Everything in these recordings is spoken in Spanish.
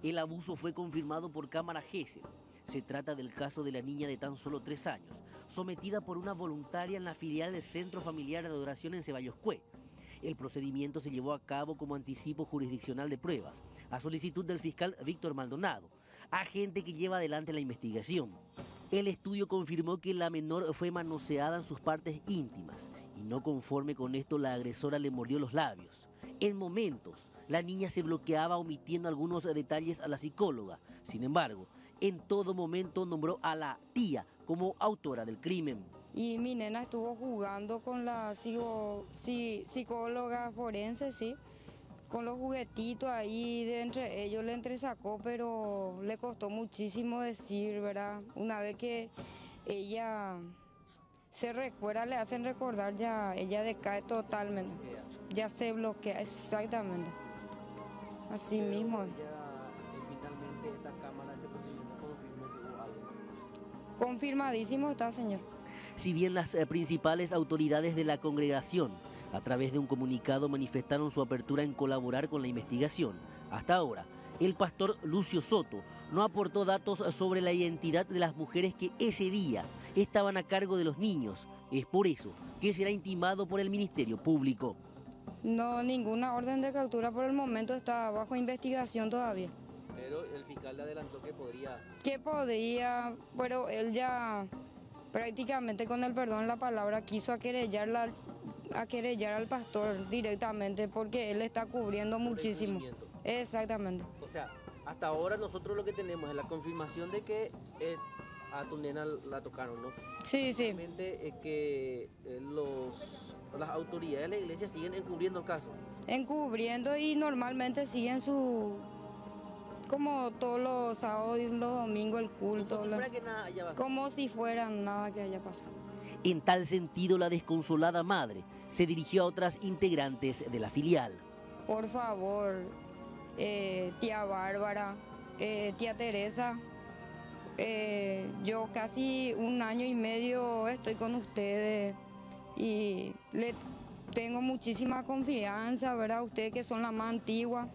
El abuso fue confirmado por cámara Gesell. Se trata del caso de la niña de tan solo 3 años, sometida por una voluntaria en la filial del Centro Familiar de Adoración en Ceballos-Cué. El procedimiento se llevó a cabo como anticipo jurisdiccional de pruebas, a solicitud del fiscal Víctor Maldonado, agente que lleva adelante la investigación. El estudio confirmó que la menor fue manoseada en sus partes íntimas y no conforme con esto la agresora le mordió los labios. En momentos, la niña se bloqueaba omitiendo algunos detalles a la psicóloga. Sin embargo, en todo momento nombró a la tía como autora del crimen. Y mi nena estuvo jugando con la psicóloga forense, sí, con los juguetitos ahí, de entre ellos le entresacó, pero le costó muchísimo decir, ¿verdad? Una vez que ella se recuerda, le hacen recordar, ya ella decae totalmente, ya se bloquea, exactamente, así Pero mismo. finalmente esta cámara, este procedimiento confirmó que hubo algo. Confirmadísimo está, señor. Si bien las principales autoridades de la congregación, a través de un comunicado, manifestaron su apertura en colaborar con la investigación, hasta ahora, el pastor Lucio Soto no aportó datos sobre la identidad de las mujeres que ese día estaban a cargo de los niños. Es por eso que será intimado por el Ministerio Público. No, ninguna orden de captura por el momento, está bajo investigación todavía. Pero el fiscal le adelantó que podría... Que podría, pero él ya prácticamente, con el perdón de la palabra, quiso aquerellar al pastor directamente porque él está cubriendo muchísimo. Exactamente. O sea, hasta ahora nosotros lo que tenemos es la confirmación de que a tu nena la tocaron, ¿no? Sí, sí. Realmente que las autoridades de la iglesia siguen encubriendo el caso. Encubriendo y normalmente siguen como todos los sábados y los domingos el culto. Como si fuera que nada haya pasado. Como si fuera nada que haya pasado. En tal sentido, la desconsolada madre se dirigió a otras integrantes de la filial. Por favor, tía Bárbara, tía Teresa, yo casi 1 año y medio estoy con ustedes y le tengo muchísima confianza, ¿verdad? Ustedes que son la más antigua,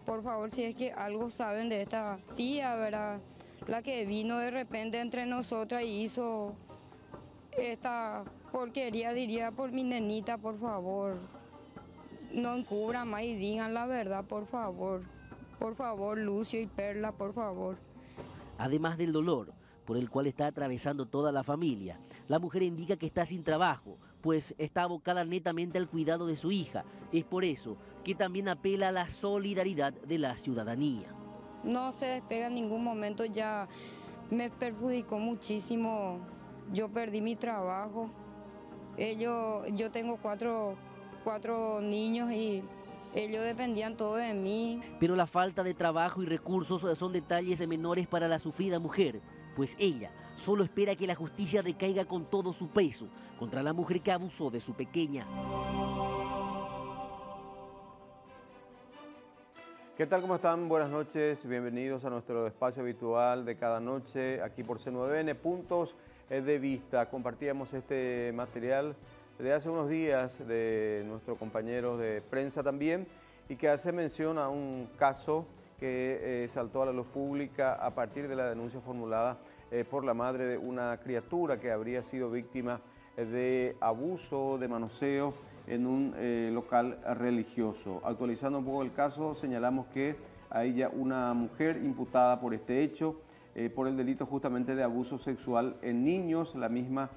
por favor, si es que algo saben de esta tía, ¿verdad? La que vino de repente entre nosotras y hizo esta porquería, diría, por mi nenita, por favor. No encubran más y digan la verdad, por favor. Por favor, Lucio y Perla, por favor. Además del dolor por el cual está atravesando toda la familia, la mujer indica que está sin trabajo, pues está abocada netamente al cuidado de su hija. Es por eso que también apela a la solidaridad de la ciudadanía. No se despega en ningún momento, ya me perjudicó muchísimo. Yo perdí mi trabajo. Yo tengo cuatro niños y ellos dependían todo de mí. Pero la falta de trabajo y recursos son detalles menores para la sufrida mujer, pues ella solo espera que la justicia recaiga con todo su peso contra la mujer que abusó de su pequeña. ¿Qué tal? ¿Cómo están? Buenas noches, bienvenidos a nuestro espacio habitual de cada noche aquí por C9N, Puntos de Vista. Compartíamos este material de hace unos días de nuestros compañeros de prensa también y que hace mención a un caso que saltó a la luz pública a partir de la denuncia formulada por la madre de una criatura que habría sido víctima de abuso, de manoseo en un local religioso. Actualizando un poco el caso, señalamos que hay ya una mujer imputada por este hecho, por el delito justamente de abuso sexual en niños. La misma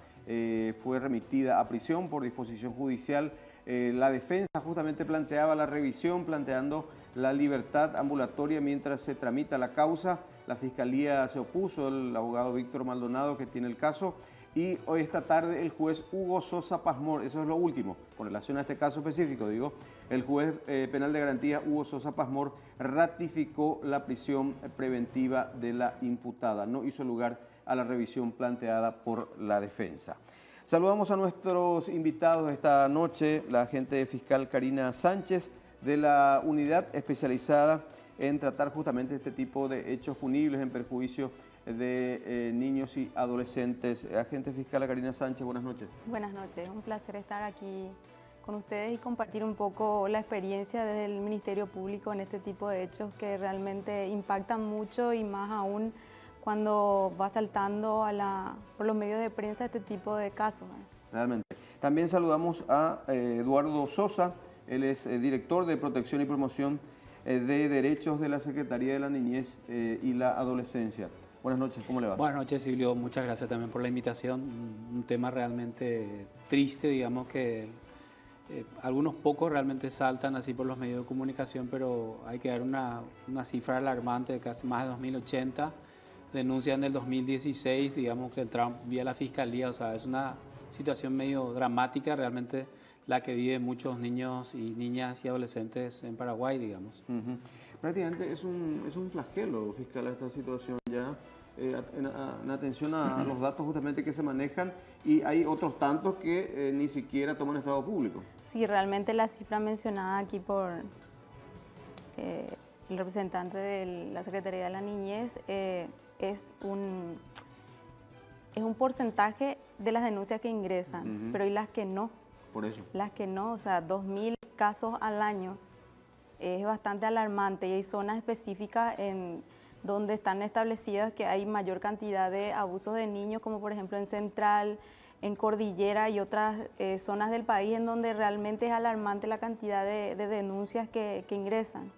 fue remitida a prisión por disposición judicial. La defensa justamente planteaba la revisión, planteando la libertad ambulatoria mientras se tramita la causa. La Fiscalía se opuso, el abogado Víctor Maldonado, que tiene el caso, y hoy esta tarde el juez Hugo Sosa Pazmor, eso es lo último, con relación a este caso específico, digo, el juez penal de garantía Hugo Sosa Pazmor ratificó la prisión preventiva de la imputada, no hizo lugar a la revisión planteada por la defensa. Saludamos a nuestros invitados de esta noche, la agente fiscal Karina Sánchez, de la unidad especializada en tratar justamente este tipo de hechos punibles en perjuicio de niños y adolescentes. Agente fiscal Karina Sánchez, buenas noches. Buenas noches, un placer estar aquí ustedes y compartir un poco la experiencia desde el Ministerio Público en este tipo de hechos que realmente impactan mucho y más aún cuando va saltando por los medios de prensa este tipo de casos. Realmente. También saludamos a Eduardo Sosa, él es director de Protección y Promoción de Derechos de la Secretaría de la Niñez y la Adolescencia. Buenas noches, ¿cómo le va? Buenas noches, Silvio. Muchas gracias también por la invitación. Un tema realmente triste, digamos que algunos pocos realmente saltan así por los medios de comunicación, pero hay que dar una cifra alarmante de casi más de 2080 denuncias en el 2016, digamos que entraron vía la Fiscalía. O sea, es una situación medio dramática realmente la que viven muchos niños y niñas y adolescentes en Paraguay, digamos. Prácticamente es un flagelo, fiscal, esta situación ya, en atención a los datos justamente que se manejan, y hay otros tantos que ni siquiera toman estado público. Sí, realmente la cifra mencionada aquí por el representante de la Secretaría de la Niñez es un porcentaje de las denuncias que ingresan, pero ¿y las que no? Por eso. Las que no, o sea, 2.000 casos al año es bastante alarmante, y hay zonas específicas en donde están establecidas que hay mayor cantidad de abusos de niños, como por ejemplo en Central, en Cordillera y otras zonas del país en donde realmente es alarmante la cantidad de denuncias que ingresan.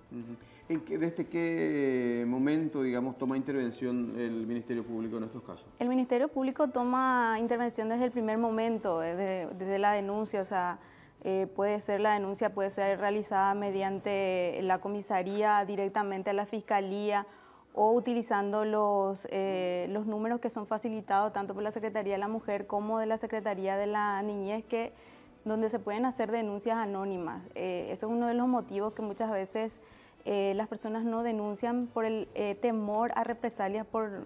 ¿Desde qué momento, digamos, toma intervención el Ministerio Público en estos casos? El Ministerio Público toma intervención desde el primer momento, desde la denuncia. O sea, la denuncia puede ser realizada mediante la comisaría, directamente a la Fiscalía, o utilizando los números que son facilitados tanto por la Secretaría de la Mujer como de la Secretaría de la Niñez, donde se pueden hacer denuncias anónimas. Ese es uno de los motivos que muchas veces las personas no denuncian por el temor a represalias por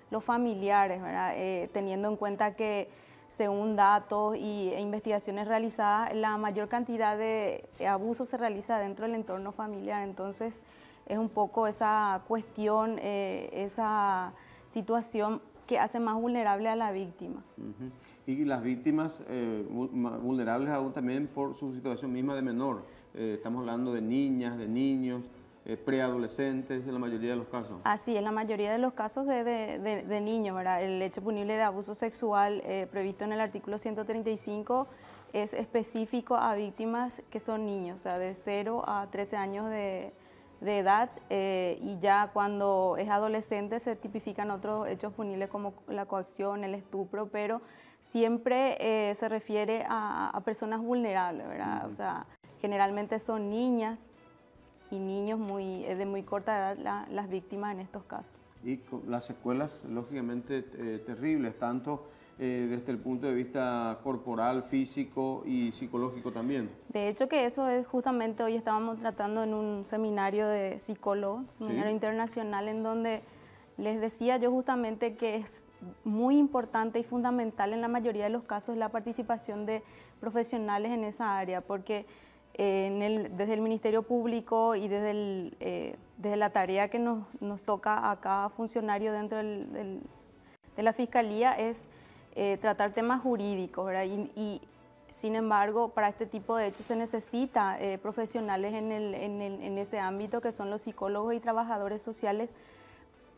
los familiares, ¿verdad? Teniendo en cuenta que según datos e investigaciones realizadas, la mayor cantidad de abusos se realiza dentro del entorno familiar. Entonces es un poco esa cuestión, esa situación que hace más vulnerable a la víctima. Y las víctimas vulnerables aún también por su situación misma de menor. Estamos hablando de niñas, de niños, preadolescentes en la mayoría de los casos. Así es, la mayoría de los casos es de niños, ¿verdad? El hecho punible de abuso sexual previsto en el artículo 135 es específico a víctimas que son niños, o sea, de 0 a 13 años de edad, y ya cuando es adolescente se tipifican otros hechos punibles como la coacción, el estupro, pero siempre se refiere a personas vulnerables, ¿verdad? O sea, generalmente son niñas y niños de muy corta edad las víctimas en estos casos. Y con las secuelas, lógicamente, terribles, tanto desde el punto de vista corporal, físico y psicológico también. De hecho que eso es justamente, hoy estábamos tratando en un seminario de psicólogos, seminario internacional, en donde les decía yo justamente que es muy importante y fundamental en la mayoría de los casos la participación de profesionales en esa área, porque desde el Ministerio Público y desde la tarea que nos toca a cada funcionario dentro de la Fiscalía es tratar temas jurídicos, ¿verdad? Y sin embargo, para este tipo de hechos se necesita profesionales en ese ámbito, que son los psicólogos y trabajadores sociales,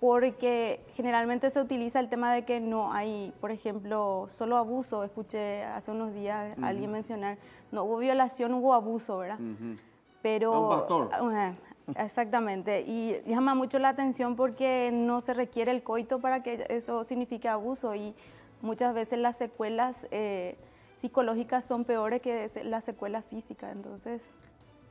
porque generalmente se utiliza el tema de que no hay, por ejemplo, solo abuso. Escuché hace unos días a alguien mencionar, no hubo violación, hubo abuso, ¿verdad? Pero, a un pastor. Exactamente, y llama mucho la atención porque no se requiere el coito para que eso signifique abuso, y muchas veces las secuelas psicológicas son peores que las secuelas físicas. Entonces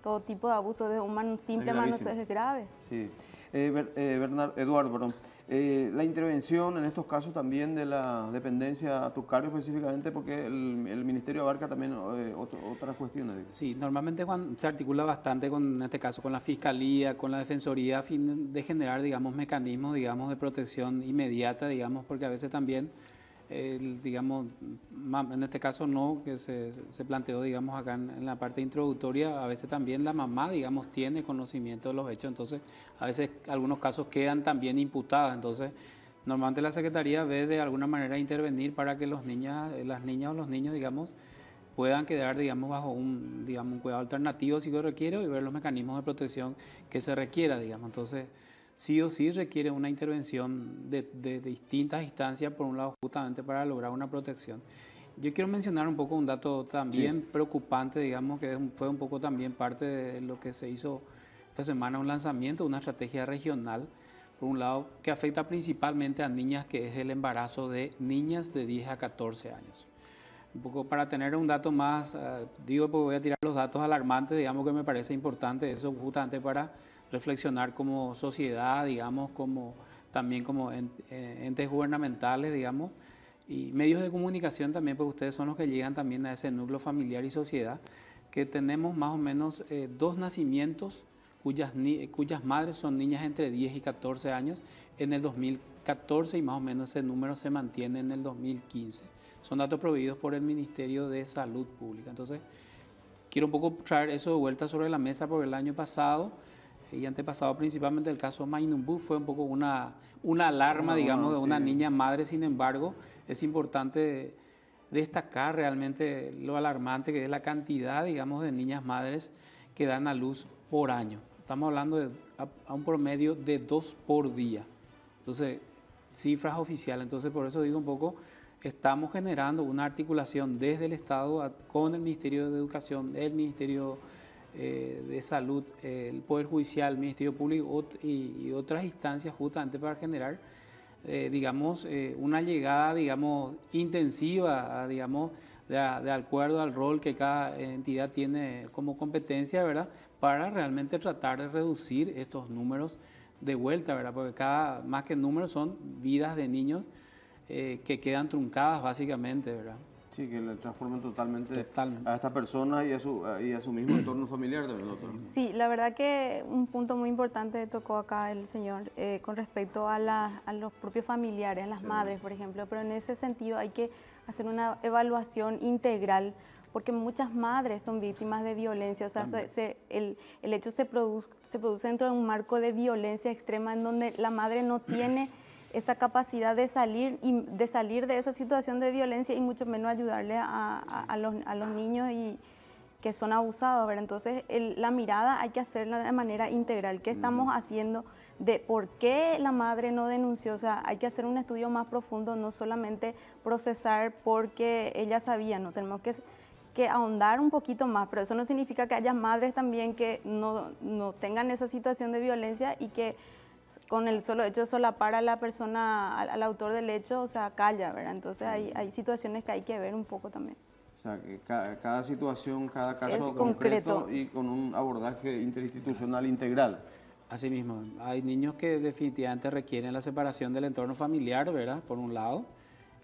todo tipo de abuso de un simple manoseo es grave. Sí. Eduardo, la intervención en estos casos también de la dependencia a tu cargo específicamente, porque el Ministerio abarca también otras cuestiones. Sí, normalmente se articula bastante en este caso con la Fiscalía, con la Defensoría, a fin de generar, digamos, mecanismos, digamos, de protección inmediata, digamos, porque a veces también, digamos, en este caso no, que se planteó, digamos, acá en la parte introductoria, a veces también la mamá, digamos, tiene conocimiento de los hechos, entonces a veces algunos casos quedan también imputadas, entonces normalmente la Secretaría ve de alguna manera intervenir para que las niñas o los niños, digamos, puedan quedar, digamos, bajo un cuidado alternativo si lo requiere y ver los mecanismos de protección que se requiera, digamos. Entonces, sí o sí requiere una intervención de distintas instancias, por un lado, justamente para lograr una protección. Yo quiero mencionar un poco un dato también preocupante, digamos, que fue un poco también parte de lo que se hizo esta semana, un lanzamiento de una estrategia regional, por un lado, que afecta principalmente a niñas, que es el embarazo de niñas de 10 a 14 años. Un poco para tener un dato más, digo porque voy a tirar los datos alarmantes, digamos, que me parece importante eso justamente para reflexionar como sociedad, digamos, también como entes gubernamentales, digamos, y medios de comunicación también, porque ustedes son los que llegan también a ese núcleo familiar y sociedad, que tenemos más o menos 2 nacimientos cuyas madres son niñas entre 10 y 14 años en el 2014 y más o menos ese número se mantiene en el 2015. Son datos proveídos por el Ministerio de Salud Pública. Entonces, quiero un poco traer eso de vuelta sobre la mesa porque el año pasado y antepasado, principalmente el caso Mainumbu, fue un poco una alarma, digamos, de una niña madre. Sin embargo, es importante destacar realmente lo alarmante que es la cantidad, digamos, de niñas madres que dan a luz por año. Estamos hablando de a un promedio de 2 por día. Entonces, cifras oficiales. Entonces, por eso digo un poco, estamos generando una articulación desde el Estado con el Ministerio de Educación, el Ministerio de Salud, el Poder Judicial, el Ministerio Público y otras instancias justamente para generar, digamos, una llegada, digamos, intensiva, digamos, de acuerdo al rol que cada entidad tiene como competencia, ¿verdad?, para realmente tratar de reducir estos números de vuelta, ¿verdad?, porque más que números son vidas de niños que quedan truncadas básicamente, ¿verdad? Sí, que le transforman totalmente a esta persona y a su mismo entorno familiar también, doctor. Sí, la verdad que un punto muy importante tocó acá el señor con respecto a los propios familiares, a las madres, por ejemplo, pero en ese sentido hay que hacer una evaluación integral porque muchas madres son víctimas de violencia, o sea, el hecho se produce dentro de un marco de violencia extrema en donde la madre no tiene esa capacidad de salir de esa situación de violencia y mucho menos ayudarle a los niños que son abusados, ¿verdad? Entonces, la mirada hay que hacerla de manera integral. ¿Qué estamos haciendo de por qué la madre no denunció? O sea, hay que hacer un estudio más profundo, no solamente procesar porque ella sabía, no tenemos que ahondar un poquito más, pero eso no significa que haya madres también que no tengan esa situación de violencia y que con el solo hecho de solapar a la persona, al autor del hecho, o sea, calla, ¿verdad? Entonces hay situaciones que hay que ver un poco también. O sea, que cada situación, cada caso es concreto y con un abordaje interinstitucional integral. Así mismo, hay niños que definitivamente requieren la separación del entorno familiar, ¿verdad?, por un lado,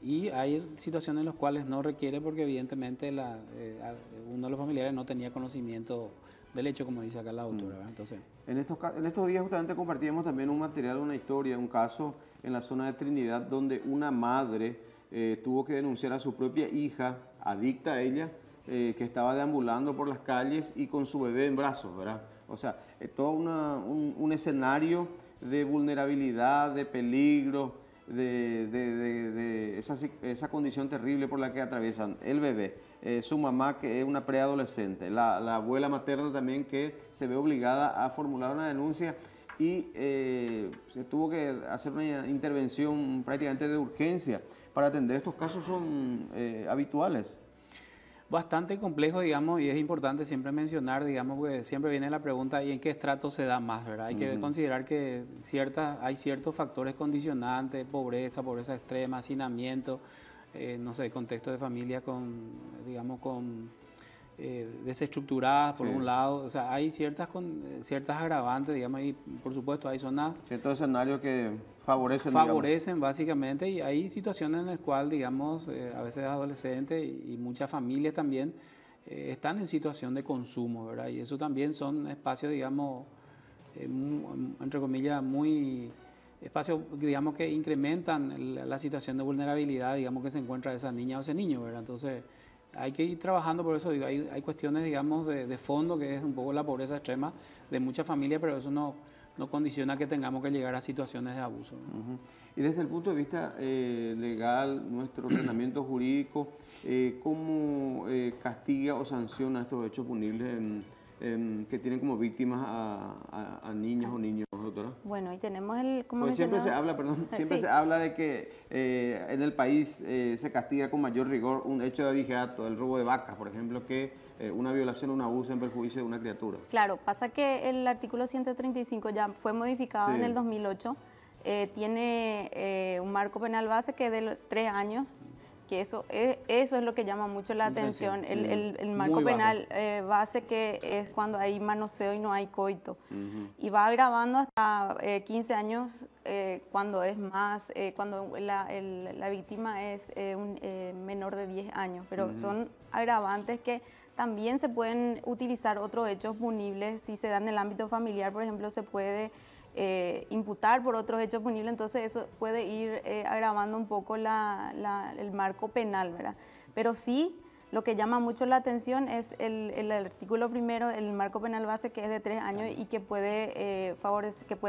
y hay situaciones en las cuales no requiere porque evidentemente uno de los familiares no tenía conocimiento del hecho, como dice acá la autora, ¿verdad? Entonces, en estos días justamente compartíamos también un material, una historia, un caso en la zona de Trinidad donde una madre tuvo que denunciar a su propia hija, adicta a ella, que estaba deambulando por las calles y con su bebé en brazos, ¿verdad? O sea, todo un escenario de vulnerabilidad, de peligro, de esa condición terrible por la que atraviesan el bebé, su mamá que es una preadolescente, la abuela materna también que se ve obligada a formular una denuncia y se tuvo que hacer una intervención prácticamente de urgencia para atender estos casos. Son habituales. Bastante complejo, digamos, y es importante siempre mencionar, digamos, que siempre viene la pregunta, ¿y en qué estrato se da más, verdad? Hay que considerar que hay ciertos factores condicionantes, pobreza extrema, hacinamiento, no sé, contexto de familia desestructuradas, por un lado, o sea, hay ciertas agravantes, digamos, y por supuesto hay zonas... Ciertos escenarios que favorecen, básicamente, y hay situaciones en las cuales, digamos, a veces adolescentes y muchas familias también están en situación de consumo, ¿verdad? Y eso también son espacios, digamos, entre comillas, espacios, digamos, que incrementan la situación de vulnerabilidad, digamos, que se encuentra esa niña o ese niño, ¿verdad? Entonces, hay que ir trabajando, por eso digo, hay cuestiones, digamos, de fondo, que es un poco la pobreza extrema de muchas familias, pero eso no condiciona que tengamos que llegar a situaciones de abuso. Uh-huh. Y desde el punto de vista legal, nuestro ordenamiento jurídico, ¿cómo castiga o sanciona estos hechos punibles que tienen como víctimas a niñas o niños, doctora? Bueno, y tenemos el... Porque siempre se habla, siempre sí, se habla de que en el país se castiga con mayor rigor un hecho de abigeato, el robo de vacas, por ejemplo, que una violación o un abuso en perjuicio de una criatura. Claro, pasa que el artículo 135 ya fue modificado en el 2008, tiene un marco penal base que es de 3 años, que eso es lo que llama mucho la atención, el marco penal base, que es cuando hay manoseo y no hay coito, y va agravando hasta 15 años cuando es más, cuando la víctima es un menor de 10 años, pero son agravantes que también se pueden utilizar otros hechos punibles. Si se dan en el ámbito familiar, por ejemplo, se puede imputar por otros hechos punibles, entonces eso puede ir agravando un poco el marco penal, ¿verdad? Pero sí, lo que llama mucho la atención es el artículo primero, el marco penal base, que es de 3 años y que puede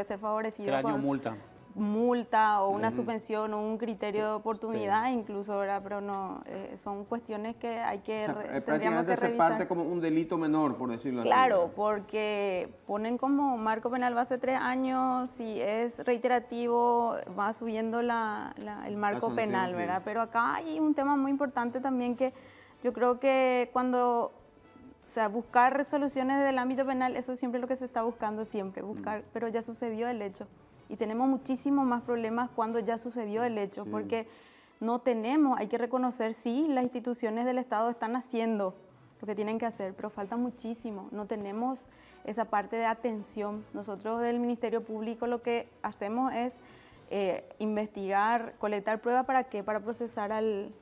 ser favorecido 3 años con multa o una suspensión o un criterio de oportunidad, incluso, ¿verdad? Pero no, son cuestiones que hay que, tendríamos que revisar. Se parte como un delito menor, por decirlo así. Claro, porque ponen como marco penal base 3 años, si es reiterativo va subiendo el marco penal, ¿verdad? Pero acá hay un tema muy importante también, que yo creo que cuando, o sea, buscar resoluciones del ámbito penal, eso es siempre lo que se está buscando, siempre, buscar, pero ya sucedió el hecho. Y tenemos muchísimos más problemas cuando ya sucedió el hecho, porque no tenemos, hay que reconocer, sí, las instituciones del Estado están haciendo lo que tienen que hacer, pero falta muchísimo, no tenemos esa parte de atención. Nosotros del Ministerio Público lo que hacemos es investigar, colectar pruebas, ¿para qué? Para procesar al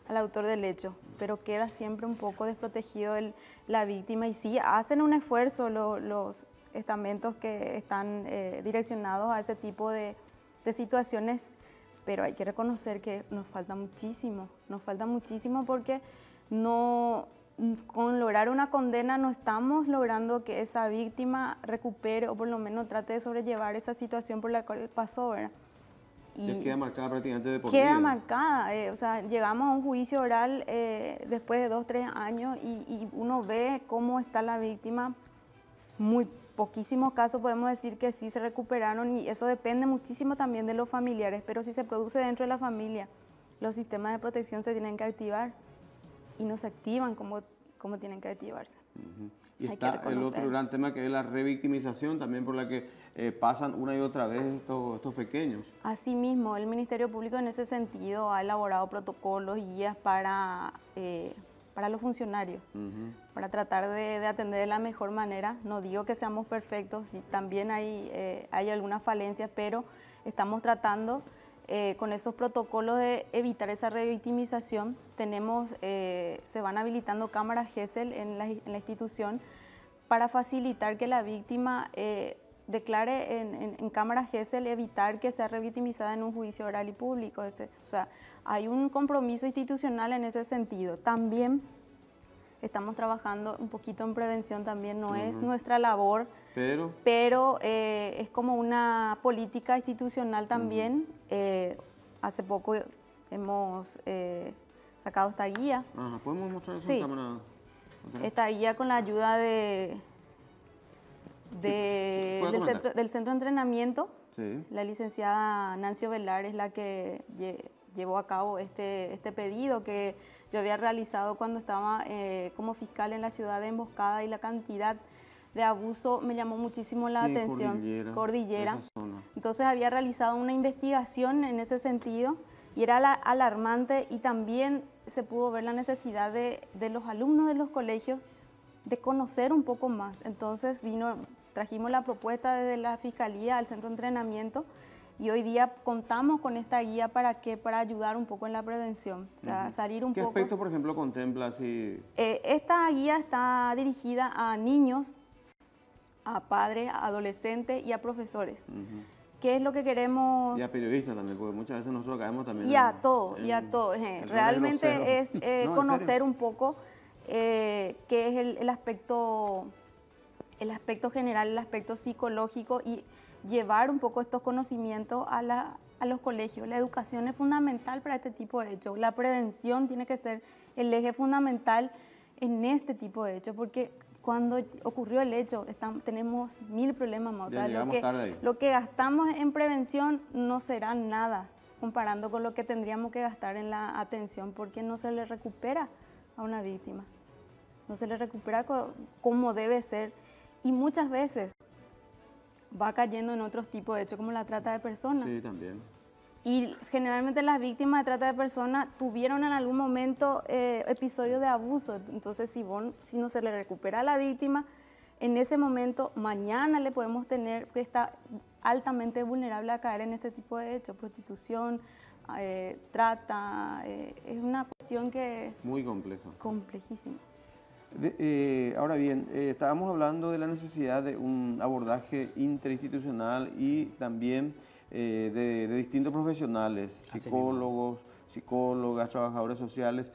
autor del hecho, pero queda siempre un poco desprotegido la víctima, y sí, hacen un esfuerzo los estamentos que están direccionados a ese tipo de situaciones, pero hay que reconocer que nos falta muchísimo porque con lograr una condena no estamos logrando que esa víctima recupere o por lo menos trate de sobrellevar esa situación por la cual pasó, ¿verdad? Y queda marcada prácticamente de por vida. Queda vida. marcada, o sea, llegamos a un juicio oral después de 2, 3 años y uno ve cómo está la víctima. Muy poquísimos casos podemos decir que sí se recuperaron, y eso depende muchísimo también de los familiares, pero si se produce dentro de la familia, los sistemas de protección se tienen que activar y no se activan como tienen que activarse. Y está el otro gran tema, que es la revictimización, también por la que pasan una y otra vez estos pequeños. Asimismo, el Ministerio Público en ese sentido ha elaborado protocolos y guías para los funcionarios, para tratar de atender de la mejor manera. No digo que seamos perfectos, sí, también hay algunas falencias, pero estamos tratando con esos protocolos de evitar esa revictimización. Se van habilitando cámaras GESEL en la institución para facilitar que la víctima declare en cámaras GESEL, evitar que sea revictimizada en un juicio oral y público. O sea, hay un compromiso institucional en ese sentido. También estamos trabajando un poquito en prevención, también no es nuestra labor, pero es como una política institucional también. Hace poco hemos sacado esta guía. ¿Podemos mostrar eso? Sí. Esta guía con la ayuda del centro de entrenamiento. Sí. La licenciada Nancy Ovelar es la que llevó a cabo este pedido que yo había realizado cuando estaba como fiscal en la ciudad de Emboscada, y la cantidad de abuso me llamó muchísimo la atención. Cordillera. Entonces había realizado una investigación en ese sentido y era alarmante, y también se pudo ver la necesidad de los alumnos de los colegios de conocer un poco más. Entonces trajimos la propuesta desde la Fiscalía al centro de entrenamiento, y hoy día contamos con esta guía para ayudar un poco en la prevención, o sea, salir un poco. ¿Qué aspecto, por ejemplo, contempla así? Esta guía está dirigida a niños, a padres, a adolescentes y a profesores. ¿Qué es lo que queremos? Y a periodistas también, porque muchas veces nosotros caemos también. Y a todos. Realmente es conocer un poco qué es el aspecto general, el aspecto psicológico, y llevar un poco estos conocimientos a los colegios. La educación es fundamental para este tipo de hechos. La prevención tiene que ser el eje fundamental en este tipo de hechos, porque cuando ocurrió el hecho tenemos 1000 problemas más. O sea, lo que gastamos en prevención no será nada comparando con lo que tendríamos que gastar en la atención, porque no se le recupera a una víctima, no se le recupera como debe ser, y muchas veces va cayendo en otros tipos de hechos como la trata de personas. Sí, también. Y generalmente las víctimas de trata de personas tuvieron en algún momento episodios de abuso. Entonces, si no se le recupera a la víctima, en ese momento, mañana le podemos tener que está altamente vulnerable a caer en este tipo de hechos. Prostitución, trata, es una cuestión que... Muy compleja. Complejísima. Ahora bien, estábamos hablando de la necesidad de un abordaje interinstitucional y también de distintos profesionales, psicólogos, psicólogas, trabajadores sociales.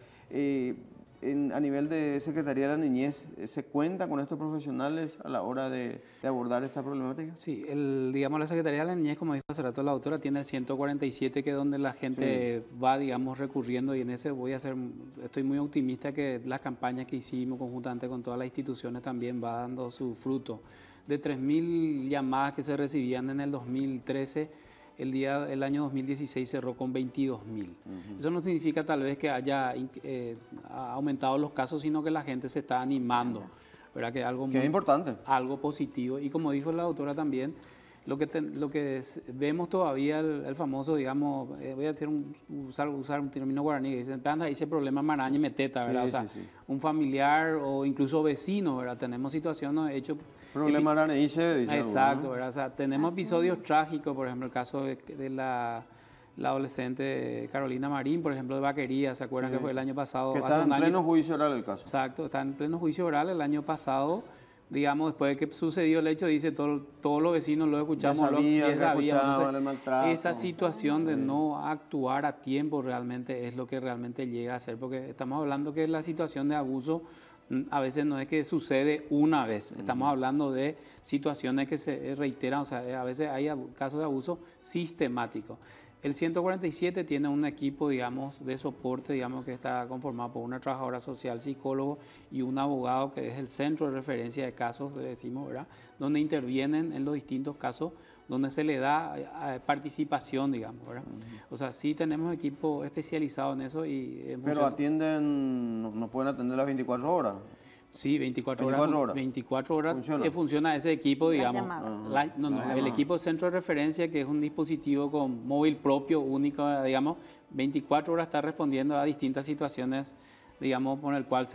A nivel de Secretaría de la Niñez, ¿se cuenta con estos profesionales a la hora de abordar esta problemática? Sí, digamos, la Secretaría de la Niñez, como dijo hace rato la doctora, tiene el 147, que es donde la gente va, digamos, recurriendo, y en ese estoy muy optimista que las campañas que hicimos conjuntamente con todas las instituciones también va dando su fruto. De 3.000 llamadas que se recibían en el 2013, el año 2016 cerró con 22.000. Eso no significa tal vez que haya aumentado los casos, sino que la gente se está animando, ¿verdad? Que es importante. Algo positivo. Y como dijo la doctora también, lo que vemos todavía, el famoso, digamos, voy a usar un término guaraní, que dicen, ese problema maraña meteta, ¿verdad? Sí, o sea, un familiar o incluso vecino, ¿verdad? Tenemos situaciones hechos... Problema araneíse. Exacto, ¿verdad? O sea, tenemos episodios trágicos, por ejemplo, el caso de la adolescente Carolina Marín, por ejemplo, de Vaquería, ¿se acuerdan que fue el año pasado? Que está en pleno juicio oral el caso. Exacto, está en pleno juicio oral el año pasado. Digamos, después de que sucedió el hecho, dice, todos los vecinos lo escuchamos. Escuchaban el maltrato. Esa situación de no actuar a tiempo realmente es lo que realmente llega a ser, porque estamos hablando que la situación de abuso a veces no es que sucede una vez, estamos hablando de situaciones que se reiteran, o sea, a veces hay casos de abuso sistemático. El 147 tiene un equipo, digamos, de soporte, digamos, que está conformado por una trabajadora social, psicólogo y un abogado, que es el centro de referencia de casos, le decimos, ¿verdad? Donde intervienen en los distintos casos, donde se le da participación, digamos, ¿verdad? O sea, sí tenemos equipo especializado en eso. Pero atienden, no pueden atender las 24 horas. Sí, 24 horas. 24 horas que funciona ese equipo, digamos. El equipo centro de referencia, que es un dispositivo con móvil propio, único, digamos, 24 horas está respondiendo a distintas situaciones, digamos, por el cual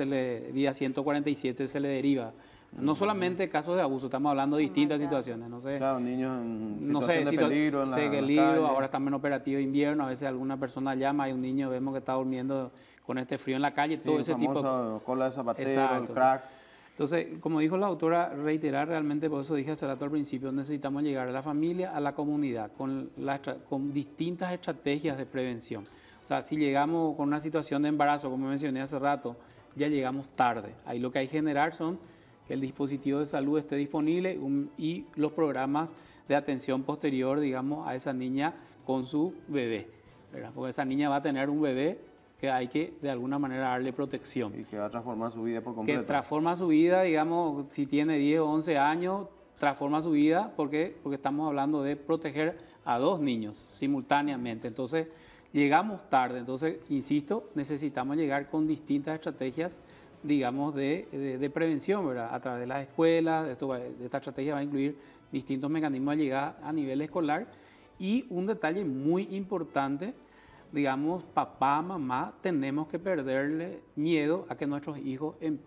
vía 147 se le deriva. No solamente casos de abuso, estamos hablando de distintas situaciones. No sé, claro, niños en situación de peligro, en la calle. Ahora estamos en operativo de invierno, a veces alguna persona llama, hay un niño, vemos que está durmiendo con este frío en la calle, todo ese tipo de... cola de zapatero, el crack. Entonces, como dijo la doctora, reiterar realmente, por eso dije hace rato al principio, necesitamos llegar a la familia, a la comunidad, con distintas estrategias de prevención. O sea, si llegamos con una situación de embarazo, como mencioné hace rato, ya llegamos tarde. Ahí lo que hay que generar son que el dispositivo de salud esté disponible y los programas de atención posterior, digamos, a esa niña con su bebé, ¿verdad? Porque esa niña va a tener un bebé que hay que, de alguna manera, darle protección. Y que va a transformar su vida por completo. Que transforma su vida, digamos, si tiene 10 o 11 años, transforma su vida, porque estamos hablando de proteger a 2 niños simultáneamente. Entonces, llegamos tarde. Entonces, insisto, necesitamos llegar con distintas estrategias, digamos, de prevención, ¿verdad? A través de las escuelas. Esta estrategia va a incluir distintos mecanismos de llegada a nivel escolar. Y un detalle muy importante, digamos, papá, mamá, tenemos que perderle miedo a que nuestros hijos en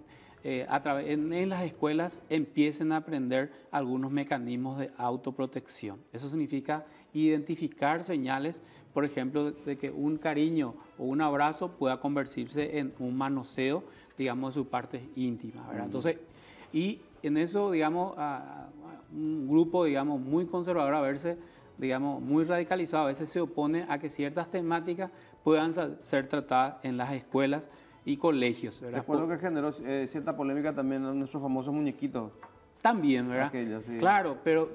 las escuelas empiecen a aprender algunos mecanismos de autoprotección. Eso significa identificar señales, por ejemplo, de que un cariño o un abrazo pueda convertirse en un manoseo, digamos, de su parte íntima, ¿verdad? Entonces, y en eso, digamos, un grupo, digamos, muy conservador a verse, digamos, muy radicalizado, a veces se opone a que ciertas temáticas puedan ser tratadas en las escuelas y colegios, ¿verdad? Recuerdo que generó cierta polémica también en nuestros famosos muñequitos. También, ¿verdad? Aquellos, sí. Claro, pero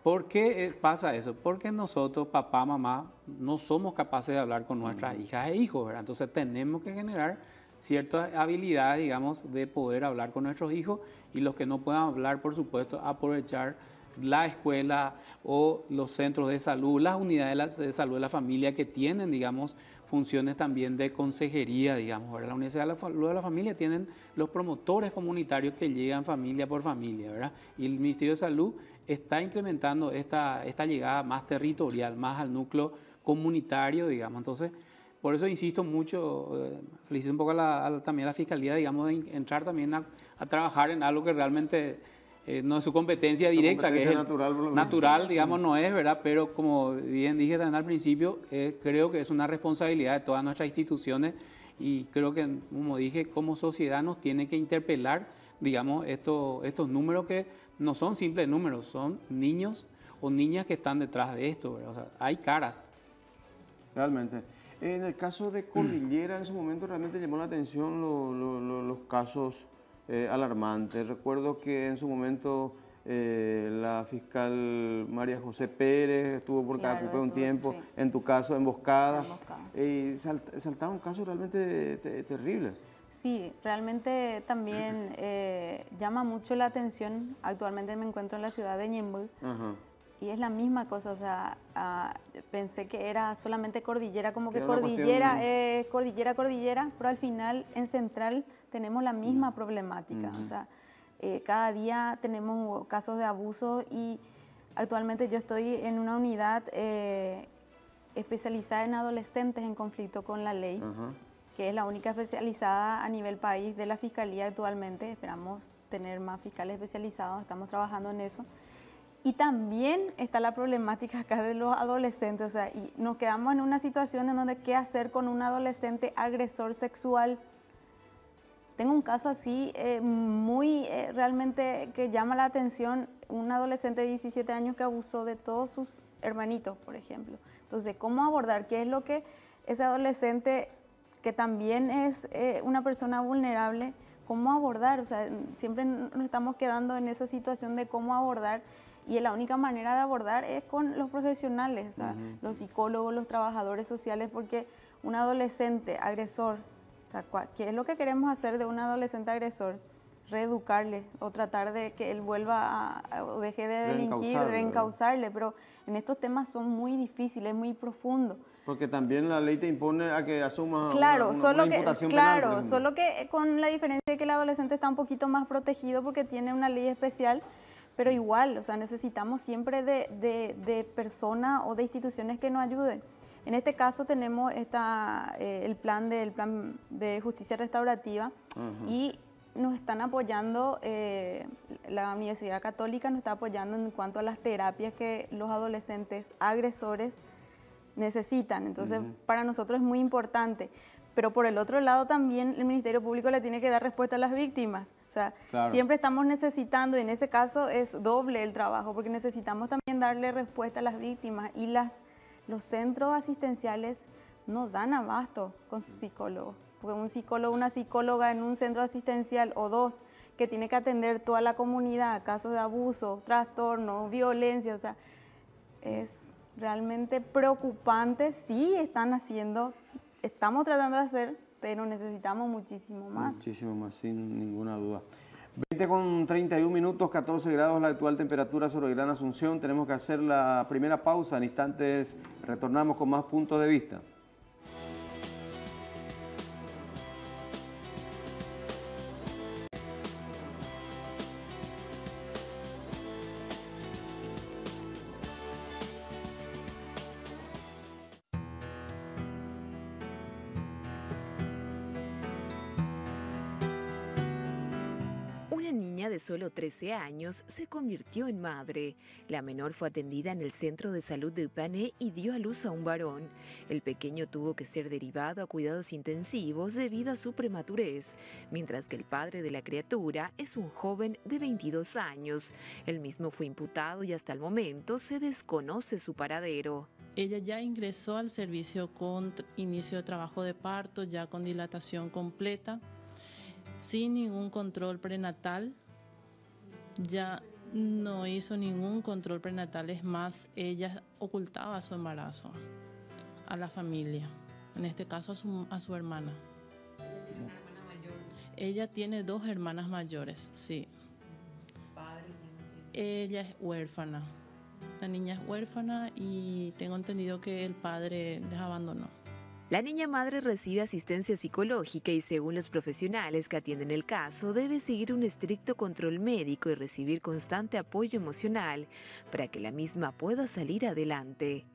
¿Por qué pasa eso? Porque nosotros, papá, mamá, no somos capaces de hablar con nuestras hijas e hijos, ¿verdad? Entonces tenemos que generar ciertas habilidades, digamos, de poder hablar con nuestros hijos, y los que no puedan hablar, por supuesto, aprovechar la escuela o los centros de salud, las unidades de salud de la familia que tienen, digamos, funciones también de consejería, digamos, ¿verdad? La Universidad de la Salud de la Familia tienen los promotores comunitarios que llegan familia por familia, ¿verdad? Y el Ministerio de Salud está incrementando esta llegada más territorial, más al núcleo comunitario, digamos. Entonces, por eso insisto mucho, felicito un poco también a la Fiscalía, digamos, de entrar también a trabajar en algo que realmente no es su competencia directa, que es natural, digamos, no es, ¿verdad? Pero como bien dije también al principio, creo que es una responsabilidad de todas nuestras instituciones, y creo que, como dije, como sociedad nos tiene que interpelar, digamos, estos números que no son simples números, son niños o niñas que están detrás de esto, ¿verdad? O sea, hay caras. Realmente. En el caso de Cordillera, en su momento realmente llamó la atención los casos alarmantes. Recuerdo que en su momento la fiscal María José Pérez estuvo por Cacupe un tiempo, sí. En tu caso, emboscada. Y saltaron casos realmente terribles. Sí, realmente también llama mucho la atención. Actualmente me encuentro en la ciudad de Ñemby. Y es la misma cosa, o sea, pensé que era solamente Cordillera, como que Cordillera, Cordillera, pero al final en Central tenemos la misma problemática. O sea, cada día tenemos casos de abuso, y actualmente yo estoy en una unidad especializada en adolescentes en conflicto con la ley, que es la única especializada a nivel país de la Fiscalía actualmente. Esperamos tener más fiscales especializados, estamos trabajando en eso. Y también está la problemática acá de los adolescentes, o sea, y nos quedamos en una situación en donde qué hacer con un adolescente agresor sexual. Tengo un caso así realmente que llama la atención, un adolescente de 17 años que abusó de todos sus hermanitos, por ejemplo. Entonces, ¿cómo abordar? ¿Qué es lo que ese adolescente, que también es una persona vulnerable, cómo abordar? O sea, siempre nos estamos quedando en esa situación de cómo abordar. Y la única manera de abordar es con los profesionales, o sea, los psicólogos, los trabajadores sociales, porque un adolescente agresor, o sea, ¿qué es lo que queremos hacer de un adolescente agresor? Reeducarle o tratar de que él vuelva o deje de delinquir, reencauzarle, pero en estos temas son muy difíciles, muy profundos. Porque también la ley te impone a que asumas una imputación penal. Solo que con la diferencia de que el adolescente está un poquito más protegido porque tiene una ley especial. Pero igual, o sea, necesitamos siempre de personas o de instituciones que nos ayuden. En este caso tenemos el plan de justicia restaurativa, y nos están apoyando, la Universidad Católica nos está apoyando en cuanto a las terapias que los adolescentes agresores necesitan. Entonces, para nosotros es muy importante. Pero por el otro lado también el Ministerio Público le tiene que dar respuesta a las víctimas. O sea, siempre estamos necesitando, y en ese caso es doble el trabajo, porque necesitamos también darle respuesta a las víctimas, y los centros asistenciales no dan abasto con sus psicólogos. Porque un psicólogo, una psicóloga en un centro asistencial o dos, que tiene que atender toda la comunidad, casos de abuso, trastorno, violencia, o sea, es realmente preocupante. Sí estamos tratando de hacer, pero necesitamos muchísimo más. Muchísimo más, sin ninguna duda. 20:31 minutos, 14 grados la actual temperatura sobre Gran Asunción. Tenemos que hacer la primera pausa. En instantes retornamos con más puntos de vista. De solo 13 años se convirtió en madre. La menor fue atendida en el centro de salud de Upané y dio a luz a un varón. El pequeño tuvo que ser derivado a cuidados intensivos debido a su prematurez, mientras que el padre de la criatura es un joven de 22 años. El mismo fue imputado y hasta el momento se desconoce su paradero. Ella ya ingresó al servicio con inicio de trabajo de parto, ya con dilatación completa, sin ningún control prenatal. Ya No hizo ningún control prenatal, es más, ella ocultaba su embarazo a la familia, en este caso a su hermana. ¿Ella tiene una hermana mayor? Ella tiene 2 hermanas mayores, sí. ¿Padre ya no tiene? Ella es huérfana. La niña es huérfana y tengo entendido que el padre les abandonó. La niña madre recibe asistencia psicológica y, según los profesionales que atienden el caso, debe seguir un estricto control médico y recibir constante apoyo emocional para que la misma pueda salir adelante.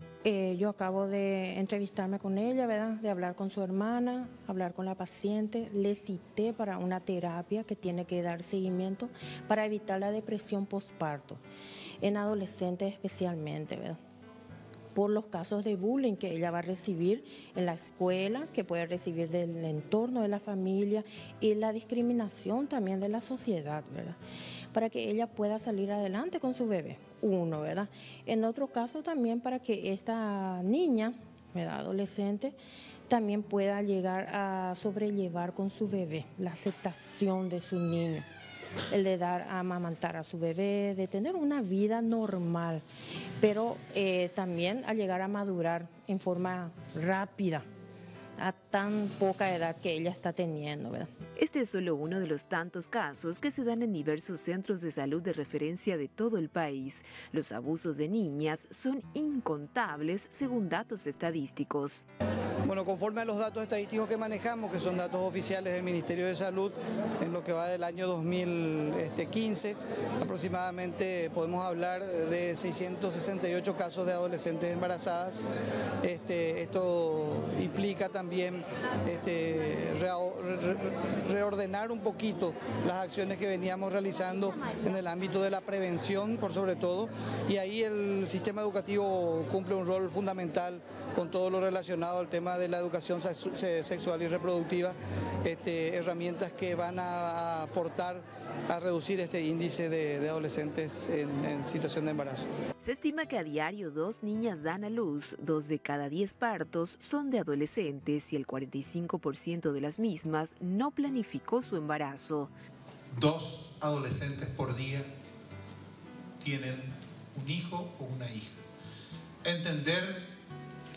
Yo acabo de entrevistarme con ella, ¿verdad? De hablar con su hermana, hablar con la paciente. Le cité para una terapia que tiene que dar seguimiento para evitar la depresión postparto, en adolescentes especialmente, ¿verdad? Por los casos de bullying que ella va a recibir en la escuela, que puede recibir del entorno de la familia y la discriminación también de la sociedad, ¿verdad? Para que ella pueda salir adelante con su bebé, uno, ¿verdad? En otro caso también para que esta niña, ¿verdad? Adolescente, también pueda llegar a sobrellevar con su bebé la aceptación de su niño. El de dar a amamantar a su bebé, de tener una vida normal, pero también al llegar a madurar en forma rápida, a tan poca edad que ella está teniendo, ¿verdad? Este es solo uno de los tantos casos que se dan en diversos centros de salud de referencia de todo el país. Los abusos de niñas son incontables según datos estadísticos. Bueno, conforme a los datos estadísticos que manejamos, que son datos oficiales del Ministerio de Salud, en lo que va del año 2015, aproximadamente podemos hablar de 668 casos de adolescentes embarazadas. Esto implica también reordenar un poquito las acciones que veníamos realizando en el ámbito de la prevención, por sobre todo, y ahí el sistema educativo cumple un rol fundamental con todo lo relacionado al tema de la educación sexual y reproductiva, herramientas que van a aportar a reducir este índice de adolescentes en situación de embarazo. Se estima que a diario 2 niñas dan a luz, 2 de cada 10 partos son de adolescentes y el 45% de las mismas no planificó su embarazo. 2 adolescentes por día tienen un hijo o una hija. Entender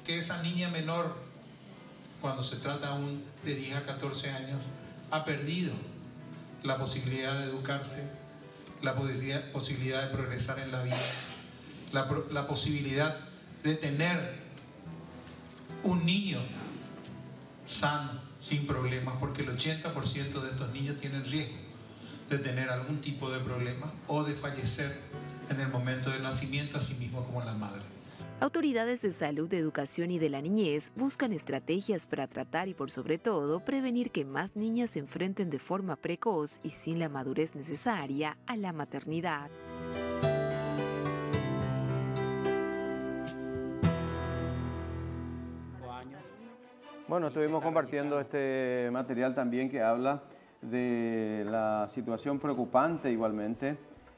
que esa niña menor, cuando se trata aún de 10 a 14 años, ha perdido la posibilidad de educarse, la posibilidad de progresar en la vida, la posibilidad de tener un niño sano, sin problemas, porque el 80% de estos niños tienen riesgo de tener algún tipo de problema o de fallecer en el momento del nacimiento, así mismo como la madre. Autoridades de salud, de educación y de la niñez buscan estrategias para tratar y, por sobre todo, prevenir que más niñas se enfrenten de forma precoz y sin la madurez necesaria a la maternidad. Bueno, estuvimos compartiendo este material también que habla de la situación preocupante igualmente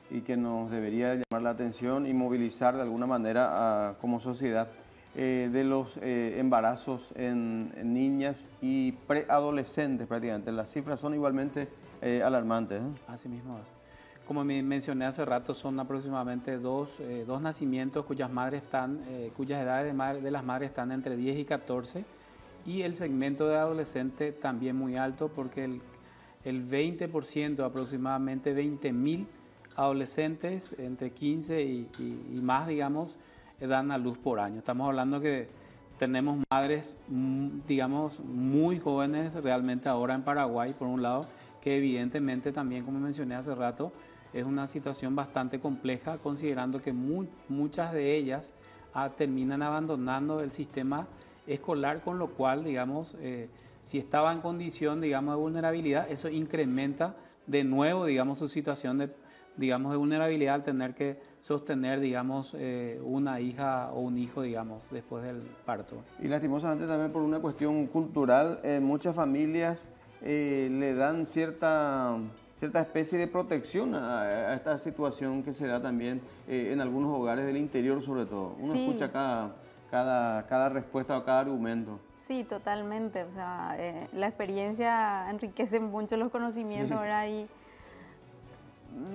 y que nos debería llamar la atención y movilizar de alguna manera como sociedad de los embarazos en niñas y preadolescentes prácticamente. Las cifras son igualmente alarmantes. Así mismo es. Como mencioné hace rato, son aproximadamente dos nacimientos cuyas edades de las madres están entre 10 y 14 y el segmento de adolescente también muy alto porque el 20%, aproximadamente 20.000 adolescentes entre 15 y más, digamos, dan a luz por año. Estamos hablando que tenemos madres, digamos, muy jóvenes realmente ahora en Paraguay, por un lado, que evidentemente también, como mencioné hace rato, es una situación bastante compleja, considerando que muchas de ellas terminan abandonando el sistema escolar, con lo cual, digamos, si estaba en condición, digamos, de vulnerabilidad, eso incrementa de nuevo, digamos, su situación de vulnerabilidad al tener que sostener, digamos, una hija o un hijo, digamos, después del parto. Y lastimosamente también por una cuestión cultural, muchas familias le dan cierta especie de protección a esta situación que se da también en algunos hogares del interior, sobre todo. Uno Sí. escucha cada respuesta o cada argumento. Sí, totalmente. O sea, la experiencia enriquece mucho los conocimientos, Sí. ¿verdad?